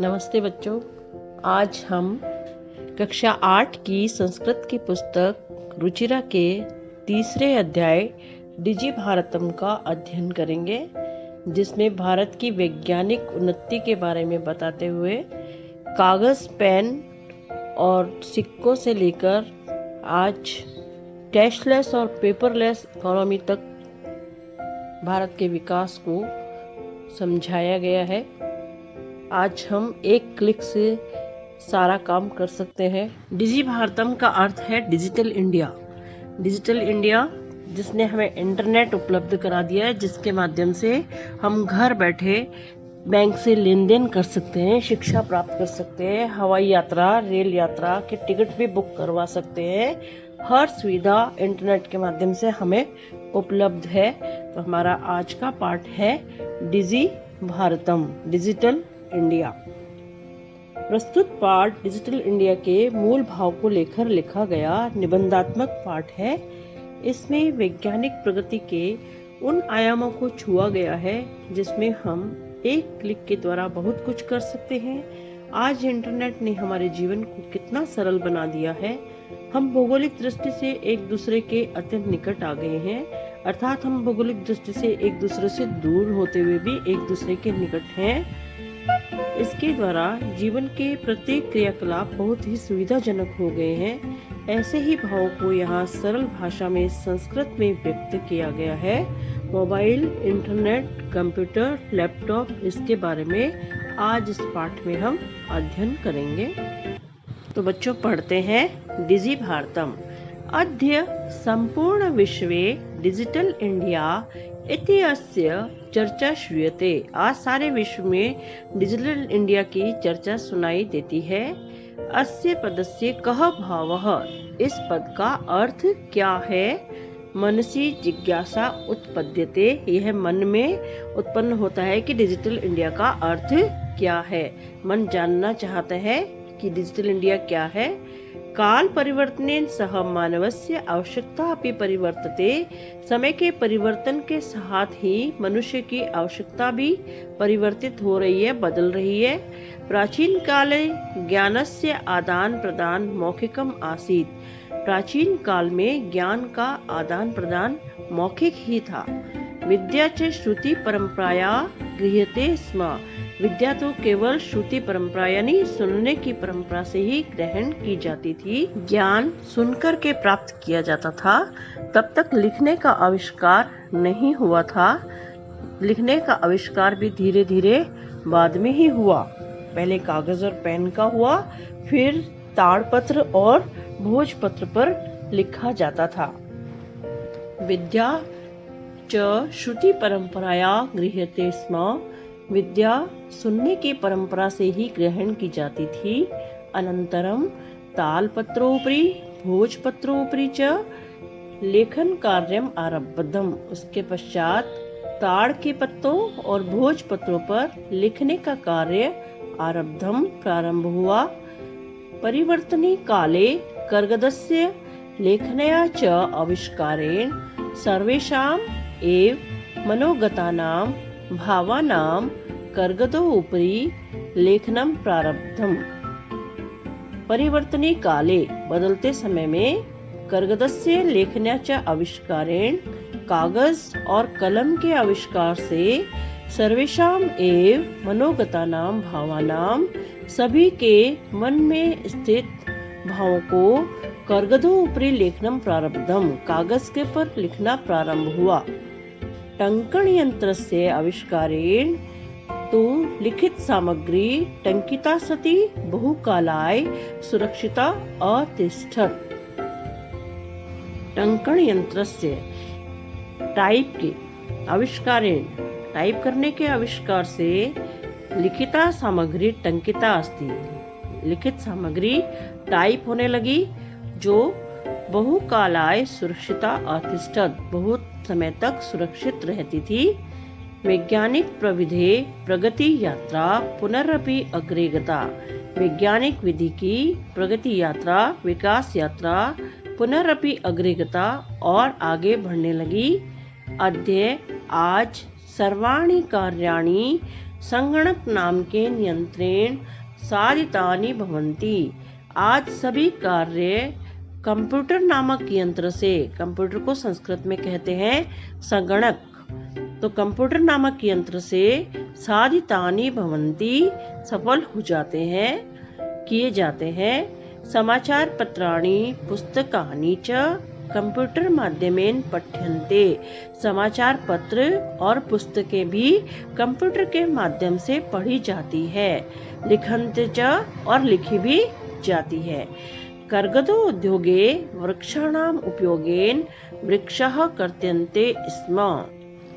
नमस्ते बच्चों। आज हम कक्षा 8 की संस्कृत की पुस्तक रुचिरा के तीसरे अध्याय डिजी भारतम का अध्ययन करेंगे, जिसमें भारत की वैज्ञानिक उन्नति के बारे में बताते हुए कागज, पेन और सिक्कों से लेकर आज कैशलेस और पेपरलेस इकोनॉमी तक भारत के विकास को समझाया गया है। आज हम एक क्लिक से सारा काम कर सकते हैं। डिजी भारतम का अर्थ है डिजिटल इंडिया। डिजिटल इंडिया जिसने हमें इंटरनेट उपलब्ध करा दिया है, जिसके माध्यम से हम घर बैठे बैंक से लेन देन कर सकते हैं, शिक्षा प्राप्त कर सकते हैं, हवाई यात्रा, रेल यात्रा के टिकट भी बुक करवा सकते हैं। हर सुविधा इंटरनेट के माध्यम से हमें उपलब्ध है। तो हमारा आज का पाठ है डिजी भारतम, डिजिटल इंडिया। प्रस्तुत पाठ डिजिटल इंडिया के मूल भाव को लेकर लिखा गया निबंधात्मक पाठ है। इसमें वैज्ञानिक प्रगति के उन आयामों को छुआ गया है जिसमें हम एक क्लिक के द्वारा बहुत कुछ कर सकते हैं। आज इंटरनेट ने हमारे जीवन को कितना सरल बना दिया है। हम भौगोलिक दृष्टि से एक दूसरे के अत्यंत निकट आ गए हैं, अर्थात हम भौगोलिक दृष्टि से एक दूसरे से दूर होते हुए भी एक दूसरे के निकट हैं। इसके द्वारा जीवन के प्रत्येक क्रियाकलाप बहुत ही सुविधाजनक हो गए हैं। ऐसे ही भाव को यहाँ सरल भाषा में संस्कृत में व्यक्त किया गया है। मोबाइल, इंटरनेट, कंप्यूटर, लैपटॉप, इसके बारे में आज इस पाठ में हम अध्ययन करेंगे। तो बच्चों पढ़ते हैं डिजी भारतम। अद्य संपूर्ण विश्वे डिजिटल इंडिया इति अस्य चर्चा श्रूयते। आज सारे विश्व में डिजिटल इंडिया की चर्चा सुनाई देती है। अस्य पदस्य कः भावः, इस पद का अर्थ क्या है। मनसि जिज्ञासा उत्पद्यते, यह मन में उत्पन्न होता है कि डिजिटल इंडिया का अर्थ क्या है। मन जानना चाहता है कि डिजिटल इंडिया क्या है। काल परिवर्तनेन सह मानवस्य आवश्यकता अपि परिवर्तते। समय के परिवर्तन के साथ ही मनुष्य की आवश्यकता भी परिवर्तित हो रही है, बदल रही है। प्राचीन काले ज्ञानस्य आदान प्रदान मौखिकम आसीत्। प्राचीन काल में ज्ञान का आदान प्रदान मौखिक ही था। विद्या च श्रुति परंपराया गृह्यते स्म। विद्या तो केवल श्रुति परंपरा यानी सुनने की परंपरा से ही ग्रहण की जाती थी। ज्ञान सुनकर के प्राप्त किया जाता था। तब तक लिखने का आविष्कार नहीं हुआ था। लिखने का आविष्कार भी धीरे धीरे बाद में ही हुआ। पहले कागज और पेन का हुआ, फिर ताड़पत्र और भोजपत्र पर लिखा जाता था। विद्या च श्रुति परंपराया गृह्यते स्म। विद्या सुनने की परंपरा से ही ग्रहण की जाती थी। अनंतरम तालपत्रोपरि भोजपत्रोपरि च लेखन कार्यम आरब्धम। उसके पश्चात ताड़ के पत्तों और भोजपत्रों पर लिखने का कार्य आरब्धम प्रारंभ हुआ। परिवर्तनी काले कर्गदस्य लेखनया च आविष्कारेण सर्वेषाम् एव मनोगतानां भावानां कर्गदो उपरि लेखनम प्रारब्धम। परिवर्तनी काले बदलते समय में कर्गदस्य लेखनाच्या आविष्कारेण कागज और कलम के आविष्कार से सर्वेषाम एव मनोगतानां भावानां सभी के मन में स्थित भावों को कर्गदो उपरि लेखनम प्रारब्धम कागज के पर लिखना प्रारंभ हुआ। टंकण यंत्र से आविष्कारेण तो लिखित सामग्री टंकिता सती बहुकालाय सुरक्षिता अतिष्ठत्। टंकण यंत्र से टाइप के आविष्कारेण, टाइप करने के आविष्कार से लिखिता सामग्री टंकिता अस्ति। लिखित सामग्री टाइप होने लगी जो बहुकालाय सुरक्षिता अतिष्ठत्, बहुत समय तक सुरक्षित रहती थी। वैज्ञानिक प्रविधे प्रगति यात्रा पुनरपि अग्रे गता। वैज्ञानिक विधि की प्रगति यात्रा, विकास यात्रा पुनरपि अग्रे गता और आगे बढ़ने लगी। अद्य आज सर्वाणि कार्याणि संगणक नाम के नियंत्रण साधितानि भवन्ति। आज सभी कार्य कंप्यूटर नामक यंत्र से, कंप्यूटर को संस्कृत में कहते हैं संगणक, तो कंप्यूटर नामक यंत्र से साधितानि भवन्ति, सफल हो जाते हैं, किए जाते हैं। समाचार पत्राणि पुस्तकानि च कंप्यूटर माध्यमेन पठ्यन्ते। समाचार पत्र और पुस्तकें भी कंप्यूटर के माध्यम से पढ़ी जाती है। लिखन्ते च, और लिखी भी जाती है। कर्गदो उद्योगे वृक्षाणाम उपयोगेन वृक्षः कर्त्यन्ते स्म।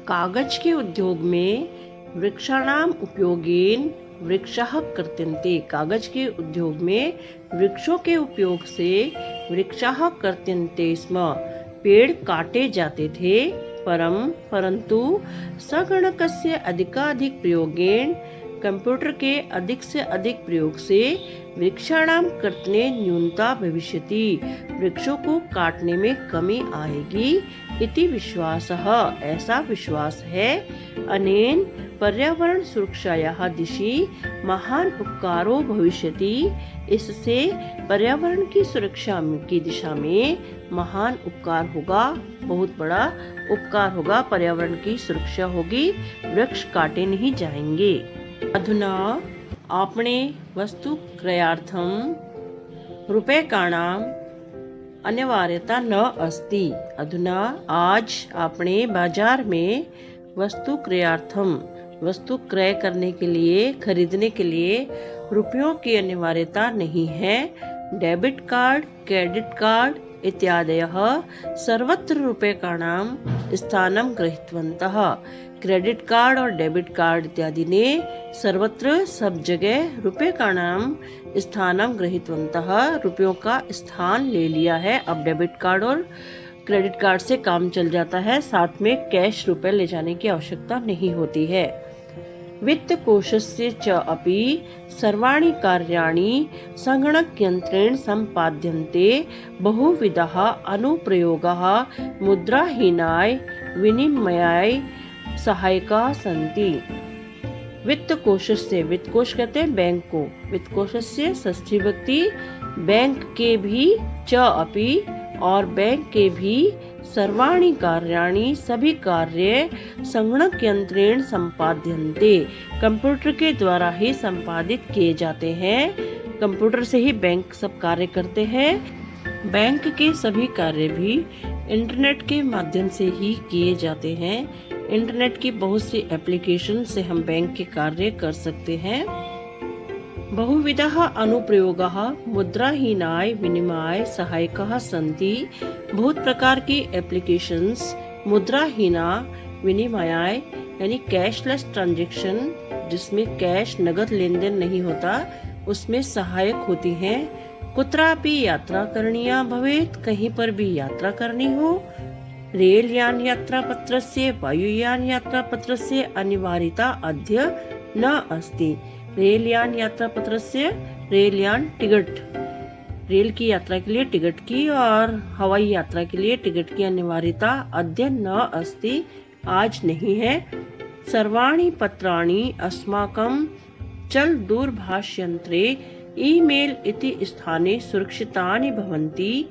कागज के उद्योग में वृक्षाणाम उपयोगेन वृक्षः कर्त्यन्ते, कागज के उद्योग में वृक्षों के उपयोग से वृक्षः कर्त्यन्ते स्म, पेड़ काटे जाते थे। परंतु संगणकस्य अधिकाधिक प्रयोगेन, कंप्यूटर के अधिक से अधिक प्रयोग से वृक्षाणाम कर्तने न्यूनता भविष्यति, वृक्षों को काटने में कमी आएगी। इति विश्वासः, ऐसा विश्वास है। अनेन पर्यावरण सुरक्षायाः दिशि महान उपकारो भविष्यति, इससे पर्यावरण की सुरक्षा की दिशा में महान उपकार होगा, बहुत बड़ा उपकार होगा, पर्यावरण की सुरक्षा होगी, वृक्ष काटे नहीं जाएंगे। अधुना आपणे वस्तु क्रयार्थम रूप्यकाणाम अनिवार्यता न अस्ति। अधुना आज आपणे बाजार में वस्तु क्रयार्थम, वस्तु क्रय करने के लिए, खरीदने के लिए रुपयों की अनिवार्यता नहीं है। डेबिट कार्ड, क्रेडिट कार्ड इत्यादयः सर्वत्र रूप्यकाणां स्थानं गृहीतवन्तः। क्रेडिट कार्ड और डेबिट कार्ड इत्यादि ने सर्वत्र, सब जगह रूप्यकाणां स्थानं गृहीतवन्तः, रुपयों का स्थान ले लिया है। अब डेबिट कार्ड और क्रेडिट कार्ड से काम चल जाता है, साथ में कैश रुपए ले जाने की आवश्यकता नहीं होती है। वित्त कोशस्य च अपि सर्वाणि कार्याणि संगणकयन्त्रेण सम्पाद्यन्ते। बहुविधाः अनुप्रयोगाः मुद्राहीनाय विनिमयाय सहायकाः सन्ति। वित्त कोशस्य, वित्त कोश कहते हैं बैंक को, वित्त कोशस्य षष्ठी विभक्ति, बैंक के भी, च अपि और बैंक के भी, सर्वाणि कार्याणि सभी कार्य, संगणक यंत्रेण संपाद्यन्ते कंप्यूटर के द्वारा ही संपादित किए जाते हैं। कंप्यूटर से ही बैंक सब कार्य करते हैं। बैंक के सभी कार्य भी इंटरनेट के माध्यम से ही किए जाते हैं। इंटरनेट की बहुत सी एप्लीकेशन से हम बैंक के कार्य कर सकते हैं। बहुविधाः अनुप्रयोगाः मुद्राहीनाय विनिमयाय सहायकाः सन्ति। बहुत प्रकार की एप्लीकेशंस मुद्राहीना विनिमयाय यानी कैशलेस ट्रांजैक्शन, जिसमें कैश नगद लेन देन नहीं होता, उसमें सहायक होती हैं। कुत्रापि यात्रा करणीया भवेत्, कहीं पर भी यात्रा करनी हो, रेल यान यात्रा पत्रस्य वायुयान यात्रा पत्रस्य अनिवार्यता अद्य न अस्ति। रेल यान यात्रा पत्रस्य, रेल यान टिकट, रेल की यात्रा के लिए टिकट की, और हवाई यात्रा के लिए टिकट की अनिवार्यता अद्य न अस्ति, आज नहीं है। सर्वाणि पत्राणि अस्माकं चल दूरभाषयंत्रे ईमेल इति स्थाने सुरक्षितानि भवन्ति,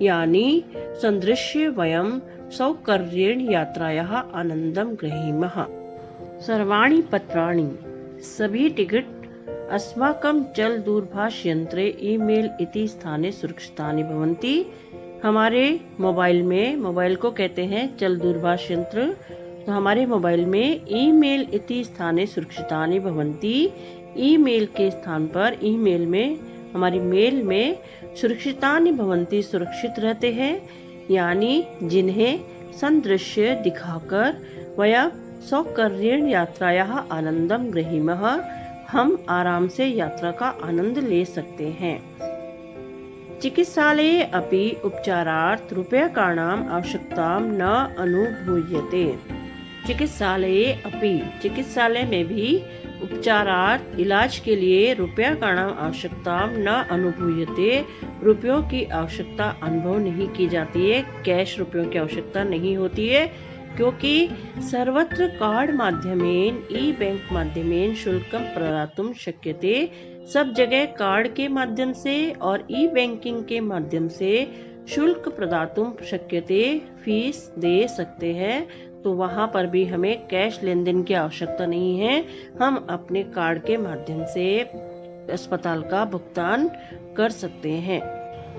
यानी संदृश्य वयं सौकर्येण यात्रायाः आनंदं गृहीमः। सर्वाणि पत्राणि, सभी टिकट, अस्माकं चल दूरभाष यंत्रे ईमेल इति स्थाने सुरक्षितानि भवन्ति, हमारे मोबाइल में, मोबाइल को कहते हैं चल दूरभाष यंत्र, तो हमारे मोबाइल में ईमेल इति स्थाने सुरक्षितानि भवन्ति, ईमेल के स्थान पर, ईमेल में, हमारी मेल में सुरक्षितानि भवन्ति, सुरक्षित रहते हैं, यानी जिन्हें संदृश्य दिखाकर वयं सौकर्येण यात्रायाः आनंदं गृहीमः, हम आराम से यात्रा का आनंद ले सकते हैं। चिकित्सालये अपि उपचारार्थ रूप्यकाणाम् आवश्यकतां न अनुभूयते। चिकित्सालये अपि, चिकित्सालय में भी उपचारार्थ, इलाज के लिए रूप्यकाणाम् आवश्यकतां न अनुभूयते, रुपयों की आवश्यकता अनुभव नहीं की जाती है, कैश रुपयों की आवश्यकता नहीं होती है। क्योंकि सर्वत्र कार्ड माध्यमेन ई-बैंक माध्यमेन शुल्कं प्रदातुं शक्यते। सब जगह कार्ड के माध्यम से और ई बैंकिंग के माध्यम से शुल्क प्रदातुं शक्यते, फीस दे सकते हैं। तो वहाँ पर भी हमें कैश लेन देन की आवश्यकता नहीं है, हम अपने कार्ड के माध्यम से अस्पताल का भुगतान कर सकते हैं।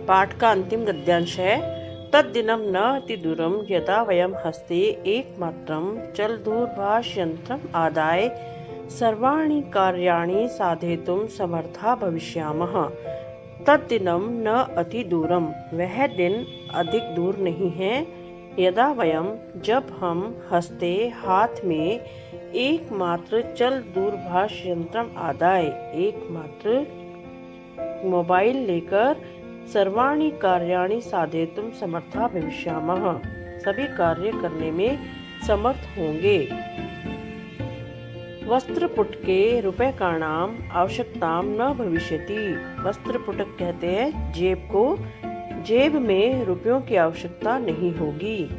पाठ का अंतिम गद्यांश है। तद्दिनं न अतिदूरं यदा वयं हस्ते एकमात्रं चलदूरभाषयन्त्रम् आदाय सर्वाणि कार्याणि साधयितुं समर्था भविष्यामः। तद्दिनं न अतिदूरं, वह दिन अधिक दूर नहीं है। यदा वयं, जब हम, हस्ते हाथ में, एकमात्र चल दूरभाष यंत्रम आदाय, एकमात्र मोबाइल लेकर, सर्वाणि कार्याणि साधयितुं समर्था भविष्यामः, सभी कार्य करने में समर्थ होंगे। वस्त्रपुटके रूप्यकाणाम आवश्यकतां न भविष्यति। वस्त्रपुटक कहते हैं जेब को, जेब में रुपयों की आवश्यकता नहीं होगी।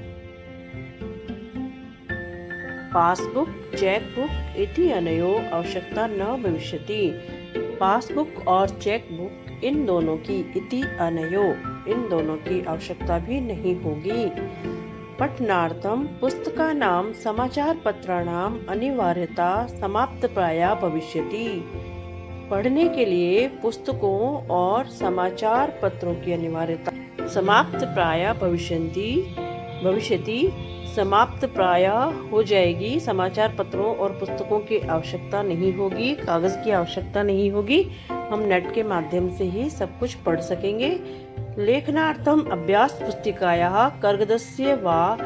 पासबुक, चेकबुक इति अनयो आवश्यकता न भविष्यति। पासबुक और चेकबुक इन दोनों की, इति अनयो, इन दोनों की आवश्यकता भी नहीं होगी। पठनार्थम पुस्तकानां समाचार पत्राणाम अनिवार्यता समाप्तप्राया भविष्यति। पढ़ने के लिए पुस्तकों और समाचार पत्रों की अनिवार्यता समाप्त प्राय भविष्यति, समाप्त प्राय हो जाएगी। समाचार पत्रों और पुस्तकों की आवश्यकता नहीं होगी, कागज की आवश्यकता नहीं होगी, हम नेट के माध्यम से ही सब कुछ पढ़ सकेंगे। लेखनार्थम अभ्यास पुस्तिकायाः कर्गदस्य वा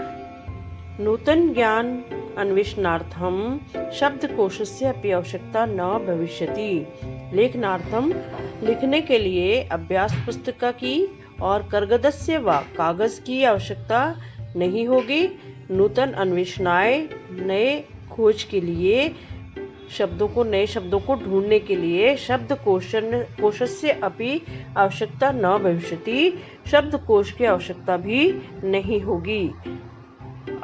नूतन ज्ञान अन्वेषणार्थम शब्दकोशस्य अपि आवश्यकता न भविष्यति। लेखनार्थम, लिखने के लिए अभ्यास पुस्तिका की और कर्गदस्य वा, कागज की आवश्यकता नहीं होगी। नूतन अन्वेषणाय, नए खोज के लिए, शब्दों को, नए शब्दों को ढूंढने के लिए शब्दकोशस्य अपि आवश्यकता न भविष्यति, शब्दकोश की आवश्यकता भी नहीं होगी।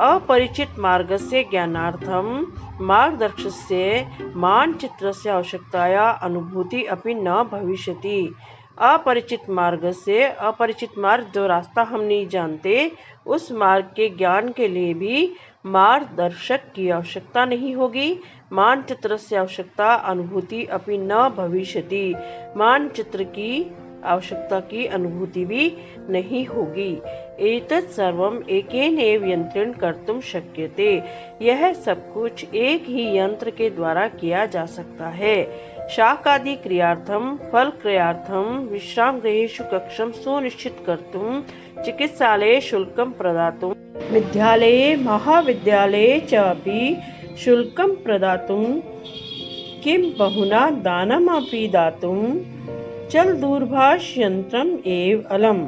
अपरिचित मार्गस्य ज्ञानार्थम मार्गदर्शकस्य मानचित्रस्य आवश्यकताया अनुभूति अपि न भविष्यति। अपरिचित मार्ग से, अपरिचित मार्ग, जो रास्ता हम नहीं जानते, उस मार्ग के ज्ञान के लिए भी मार्गदर्शक की आवश्यकता नहीं होगी। मानचित्र से आवश्यकता अनुभूति अपि न भविष्यति, मानचित्र की आवश्यकता की अनुभूति भी नहीं होगी। एतत् सर्वम् एकेन एव यंत्रेण कर्तुं शक्यते। यह सब कुछ एक ही यंत्र के द्वारा किया जा सकता है। शाकादि क्रियार्थम, फल क्रियार्थम, विश्राम गृहेषु कक्षं सुनिश्चित कर्तुं, चिकित्सालये शुल्कं प्रदातुं, विद्यालये महाविद्यालये च अपि शुल्कं प्रदातुं, किं बहुना दानमपि दातुं चल दूरभाष यंत्रम एव अलम।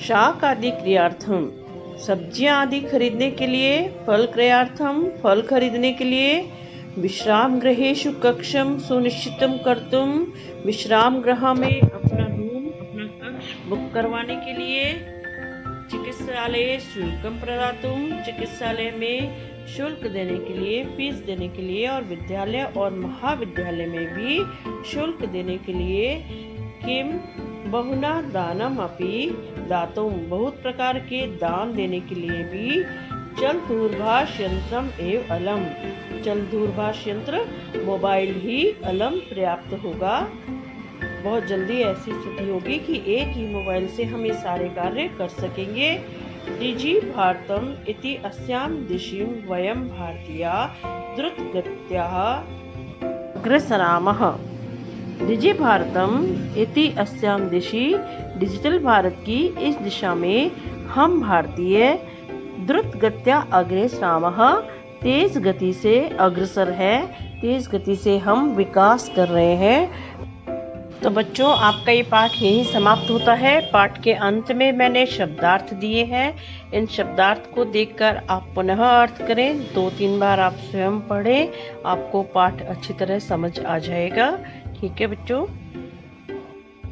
शाक आदि क्रियार्थम, सब्जियां आदि खरीदने के लिए, फल क्रयार्थम, फल खरीदने के लिए, विश्राम गृहेषु कक्षम सुनिश्चितम कर्तुम, विश्राम गृह में अपना रूम, अपना कक्ष बुक करवाने के लिए, चिकित्सालय शुल्कम प्रदातुम, चिकित्सालय में शुल्क देने के लिए, फीस देने के लिए, और विद्यालय और महाविद्यालय में भी शुल्क देने के लिए, किम बहुना दानम अपि दातुम, बहुत प्रकार के दान देने के लिए भी, चल दूरभाष यंत्रम एव अलम, चल दूरभाष यंत्र मोबाइल ही अलम पर्याप्त होगा। बहुत जल्दी ऐसी स्थिति होगी कि एक ही मोबाइल से हम ये सारे कार्य कर सकेंगे। डिजि भारतम इति अस्यां दिशिं वयं भारतीया द्रुतगत्या अग्रसरामः। डिजि भारतम इति अस्यां दिशि, डिजिटल भारत की इस दिशा में हम भारतीय द्रुतगत्या अग्रसरामः, तेज गति से अग्रसर है, तेज गति से हम विकास कर रहे हैं। तो बच्चों, आपका ये पाठ यहीं समाप्त होता है। पाठ के अंत में मैंने शब्दार्थ दिए हैं, इन शब्दार्थ को देखकर आप पुनः अर्थ करें, 2-3 बार आप स्वयं पढ़ें, आपको पाठ अच्छी तरह समझ आ जाएगा। ठीक है बच्चों।